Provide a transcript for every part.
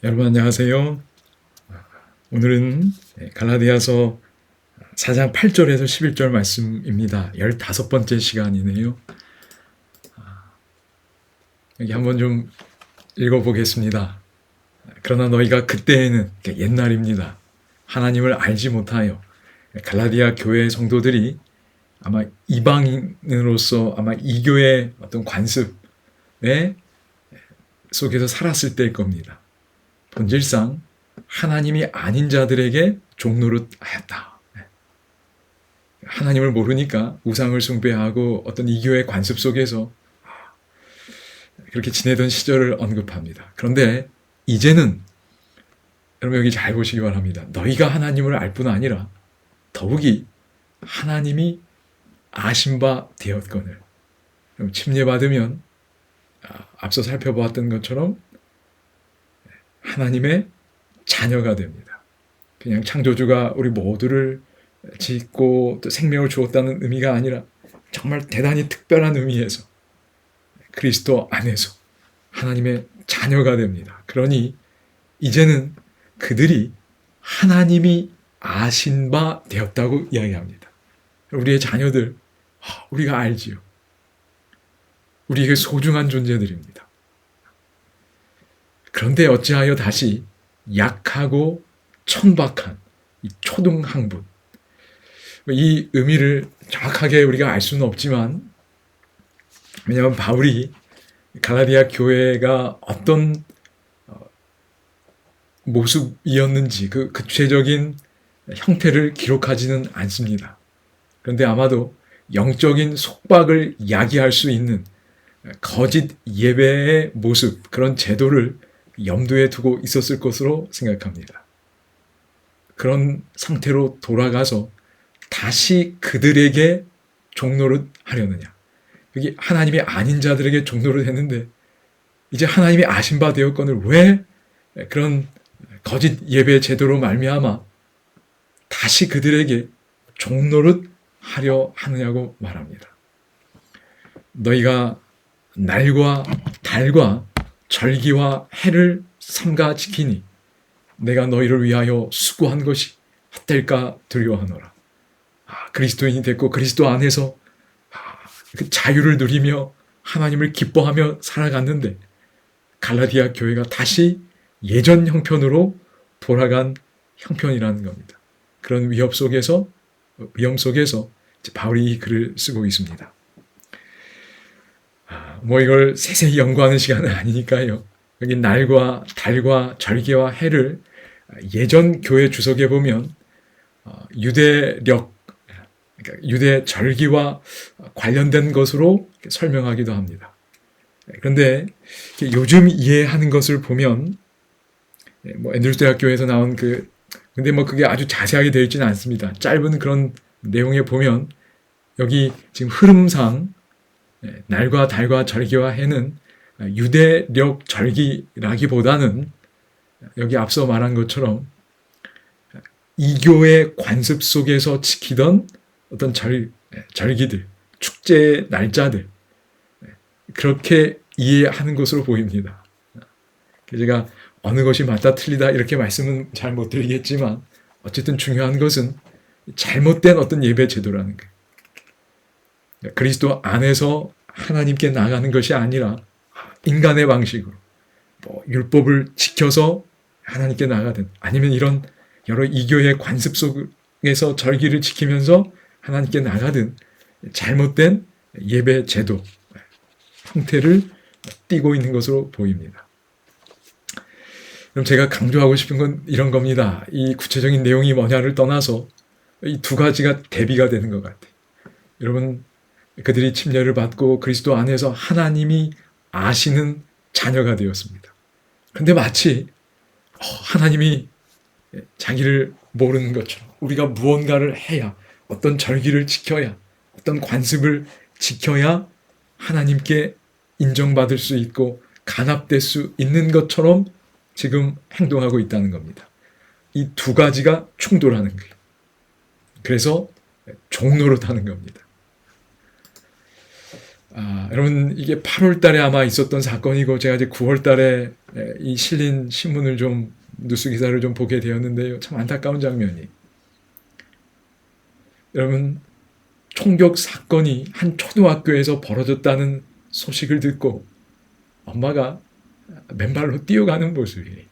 여러분 안녕하세요. 오늘은 갈라디아서 4장 8절에서 11절 말씀입니다. 15번째 시간이네요. 여기 한번 좀 읽어보겠습니다. 그러나 너희가 그때에는, 옛날입니다, 하나님을 알지 못하여. 갈라디아 교회 성도들이 아마 이방인으로서 아마 이교의 어떤 관습에 속에서 살았을 때일 겁니다. 본질상 하나님이 아닌 자들에게 종노릇하였다. 하나님을 모르니까 우상을 숭배하고 어떤 이교의 관습 속에서 그렇게 지내던 시절을 언급합니다. 그런데 이제는 여러분 여기 잘 보시기 바랍니다. 너희가 하나님을 알 뿐 아니라 더욱이 하나님이 아신 바 되었거늘. 침례받으면 앞서 살펴보았던 것처럼 하나님의 자녀가 됩니다. 그냥 창조주가 우리 모두를 짓고 또 생명을 주었다는 의미가 아니라 정말 대단히 특별한 의미에서 그리스도 안에서 하나님의 자녀가 됩니다. 그러니 이제는 그들이 하나님이 아신 바 되었다고 이야기합니다. 우리의 자녀들, 우리가 알지요. 우리에게 소중한 존재들입니다. 그런데 어찌하여 다시 약하고 천박한 이 초등학문, 이 의미를 정확하게 우리가 알 수는 없지만, 왜냐하면 바울이 갈라디아 교회가 어떤 모습이었는지 그 구체적인 형태를 기록하지는 않습니다. 그런데 아마도 영적인 속박을 야기할 수 있는 거짓 예배의 모습, 그런 제도를 염두에 두고 있었을 것으로 생각합니다. 그런 상태로 돌아가서 다시 그들에게 종노릇 하려느냐. 여기 하나님이 아닌 자들에게 종노릇 했는데 이제 하나님이 아신 바 되었거늘 왜 그런 거짓 예배 제도로 말미암아 다시 그들에게 종노릇 하려 하느냐고 말합니다. 너희가 날과 달과 절기와 해를 삼가 지키니 내가 너희를 위하여 수고한 것이 헛될까 두려워하노라. 그리스도인이 됐고 그리스도 안에서 그 자유를 누리며 하나님을 기뻐하며 살아갔는데 갈라디아 교회가 다시 예전 형편으로 돌아간 형편이라는 겁니다. 그런 위험 속에서 바울이 이 글을 쓰고 있습니다. 이걸 세세히 연구하는 시간은 아니니까요. 여기 날과 달과 절기와 해를 예전 교회 주석에 보면 유대력, 그러니까 유대 절기와 관련된 것으로 설명하기도 합니다. 그런데 요즘 이해하는 것을 보면 앤드루스 대학교에서 나온 근데 그게 아주 자세하게 되어 있지는 않습니다. 짧은 그런 내용에 보면 여기 지금 흐름상 날과 달과 절기와 해는 유대력 절기라기보다는 여기 앞서 말한 것처럼 이교의 관습 속에서 지키던 어떤 절기들, 축제의 날짜들, 그렇게 이해하는 것으로 보입니다. 제가 어느 것이 맞다 틀리다 이렇게 말씀은 잘 못 드리겠지만 어쨌든 중요한 것은 잘못된 어떤 예배 제도라는 거예요. 그리스도 안에서 하나님께 나가는 것이 아니라 인간의 방식으로 율법을 지켜서 하나님께 나가든 아니면 이런 여러 이교의 관습 속에서 절기를 지키면서 하나님께 나가든 잘못된 예배 제도 형태를 띠고 있는 것으로 보입니다. 그럼 제가 강조하고 싶은 건 이런 겁니다. 이 구체적인 내용이 뭐냐를 떠나서 이 두 가지가 대비가 되는 것 같아요. 여러분, 그들이 침례를 받고 그리스도 안에서 하나님이 아시는 자녀가 되었습니다. 그런데 마치 하나님이 자기를 모르는 것처럼 우리가 무언가를 해야, 어떤 절기를 지켜야, 어떤 관습을 지켜야 하나님께 인정받을 수 있고 간합될 수 있는 것처럼 지금 행동하고 있다는 겁니다. 이 두 가지가 충돌하는 거예요. 그래서 종노릇하는 겁니다. 여러분 이게 8월 달에 아마 있었던 사건이고 제가 이제 9월 달에 이 실린 신문을 좀 뉴스 기사를 좀 보게 되었는데요. 참 안타까운 장면이. 여러분 총격 사건이 한 초등학교에서 벌어졌다는 소식을 듣고 엄마가 맨발로 뛰어가는 모습이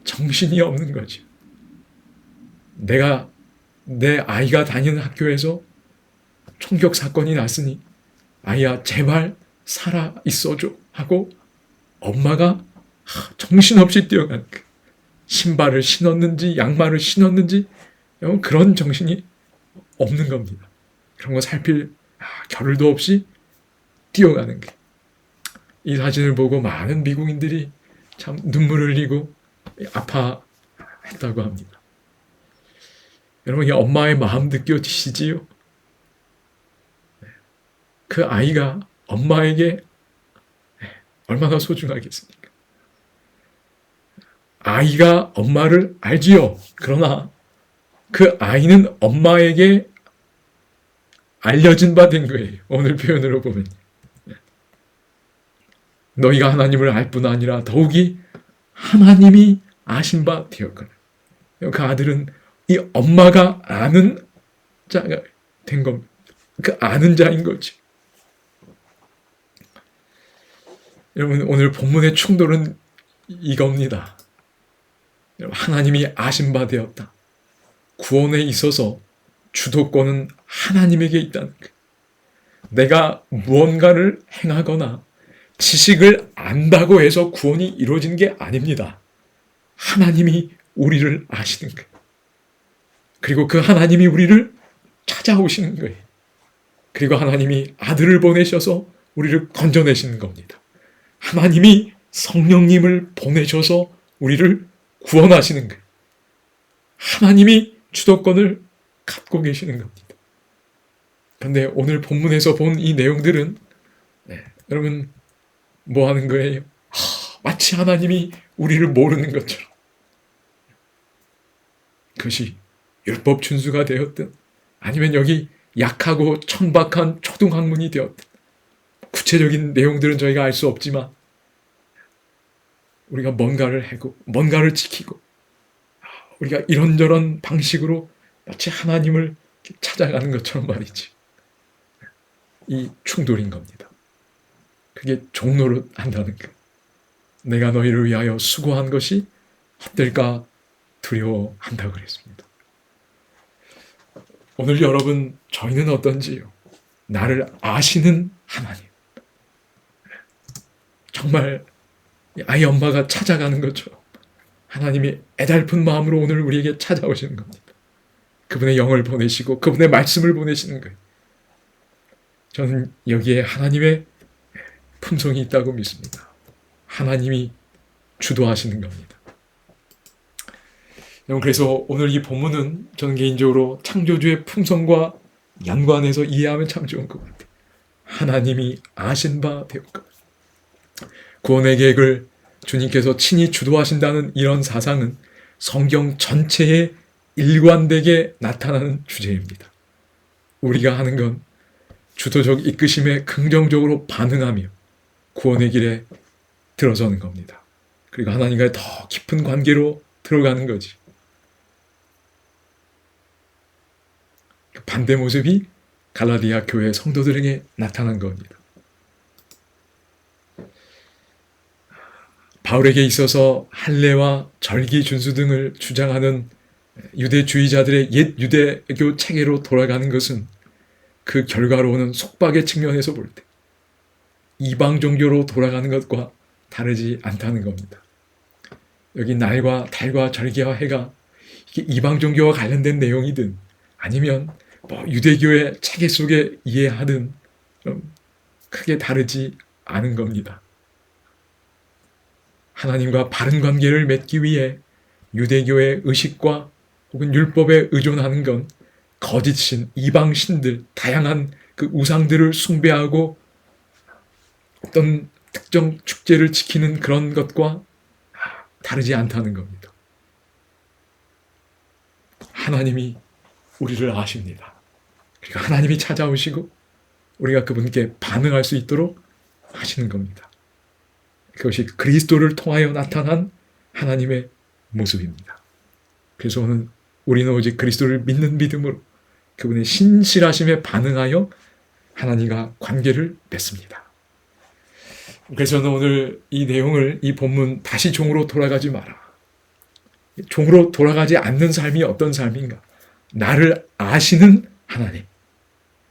정신이 없는 거죠. 내 아이가 다니는 학교에서 총격 사건이 났으니 아이야 제발 살아 있어줘 하고 엄마가 정신없이 뛰어간 신발을 신었는지 양말을 신었는지 그런 정신이 없는 겁니다. 그런 거 살필 겨를도 없이 뛰어가는 게. 이 사진을 보고 많은 미국인들이 참 눈물을 흘리고 아파했다고 합니다. 여러분 이 엄마의 마음 느껴지시지요? 그 아이가 엄마에게 얼마나 소중하겠습니까? 아이가 엄마를 알지요. 그러나 그 아이는 엄마에게 알려진 바 된 거예요. 오늘 표현으로 보면. 너희가 하나님을 알 뿐 아니라 더욱이 하나님이 아신 바 되었거늘. 그 아들은 이 엄마가 아는 자가 된 겁니다. 그 아는 자인 거지. 여러분 오늘 본문의 충돌은 이겁니다. 하나님이 아신 바 되었다. 구원에 있어서 주도권은 하나님에게 있다는 것. 내가 무언가를 행하거나 지식을 안다고 해서 구원이 이루어지는 게 아닙니다. 하나님이 우리를 아시는 거예요. 그리고 그 하나님이 우리를 찾아오시는 거예요. 그리고 하나님이 아들을 보내셔서 우리를 건져내시는 겁니다. 하나님이 성령님을 보내셔서 우리를 구원하시는 거예요. 하나님이 주도권을 갖고 계시는 겁니다. 그런데 오늘 본문에서 본 이 내용들은 여러분 뭐 하는 거예요? 마치 하나님이 우리를 모르는 것처럼. 그것이 율법 준수가 되었든 아니면 여기 약하고 천박한 초등학문이 되었든 구체적인 내용들은 저희가 알 수 없지만 우리가 뭔가를 하고 뭔가를 지키고 우리가 이런저런 방식으로 마치 하나님을 찾아가는 것처럼 말이지. 이 충돌인 겁니다. 그게 종로를 한다는 것. 내가 너희를 위하여 수고한 것이 헛될까 두려워한다고 그랬습니다. 오늘 여러분 저희는 어떤지요? 나를 아시는 하나님. 정말 아이 엄마가 찾아가는 것처럼 하나님이 애달픈 마음으로 오늘 우리에게 찾아오시는 겁니다. 그분의 영을 보내시고 그분의 말씀을 보내시는 거예요. 저는 여기에 하나님의 품성이 있다고 믿습니다. 하나님이 주도하시는 겁니다. 그래서 오늘 이 본문은 저는 개인적으로 창조주의 품성과 연관해서 이해하면 참 좋은 것 같아요. 하나님이 아신 바 되었고 구원의 계획을 주님께서 친히 주도하신다는 이런 사상은 성경 전체에 일관되게 나타나는 주제입니다. 우리가 하는 건 주도적 이끄심에 긍정적으로 반응하며 구원의 길에 들어서는 겁니다. 그리고 하나님과의 더 깊은 관계로 들어가는 거지. 그 반대 모습이 갈라디아 교회 성도들에게 나타난 겁니다. 바울에게 있어서 할례와 절기 준수 등을 주장하는 유대주의자들의 옛 유대교 체계로 돌아가는 것은 그 결과로는 속박의 측면에서 볼 때 이방 종교로 돌아가는 것과 다르지 않다는 겁니다. 여기 날과 달과 절기와 해가 이게 이방 종교와 관련된 내용이든 아니면 유대교의 체계 속에 이해하든 크게 다르지 않은 겁니다. 하나님과 바른 관계를 맺기 위해 유대교의 의식과 혹은 율법에 의존하는 건 거짓신, 이방신들, 다양한 그 우상들을 숭배하고 어떤 특정 축제를 지키는 그런 것과 다르지 않다는 겁니다. 하나님이 우리를 아십니다. 그리고 하나님이 찾아오시고 우리가 그분께 반응할 수 있도록 하시는 겁니다. 그것이 그리스도를 통하여 나타난 하나님의 모습입니다. 그래서 오늘 우리는 오직 그리스도를 믿는 믿음으로 그분의 신실하심에 반응하여 하나님과 관계를 맺습니다. 그래서 저는 오늘 이 내용을, 이 본문 다시 종으로 돌아가지 마라. 종으로 돌아가지 않는 삶이 어떤 삶인가? 나를 아시는 하나님.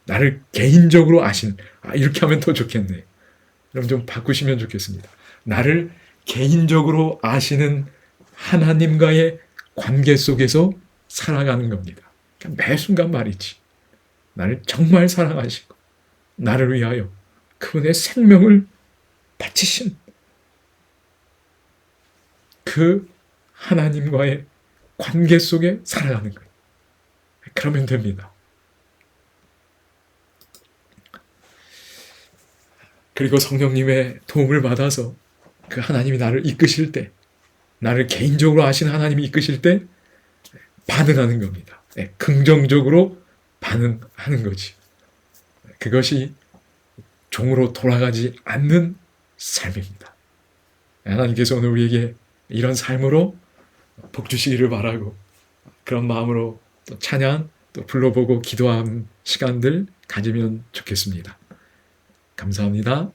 나를 개인적으로 아시는, 이렇게 하면 더 좋겠네. 그럼 좀 바꾸시면 좋겠습니다. 나를 개인적으로 아시는 하나님과의 관계 속에서 살아가는 겁니다. 매 순간 말이지. 나를 정말 사랑하시고 나를 위하여 그분의 생명을 바치신 그 하나님과의 관계 속에 살아가는 거예요. 그러면 됩니다. 그리고 성령님의 도움을 받아서 그 하나님이 나를 이끄실 때, 나를 개인적으로 아시는 하나님이 이끄실 때 반응하는 겁니다. 긍정적으로 반응하는 거지. 그것이 종으로 돌아가지 않는 삶입니다. 하나님께서 오늘 우리에게 이런 삶으로 복 주시기를 바라고, 그런 마음으로 또 찬양, 또 불러보고 기도하는 시간들 가지면 좋겠습니다. 감사합니다.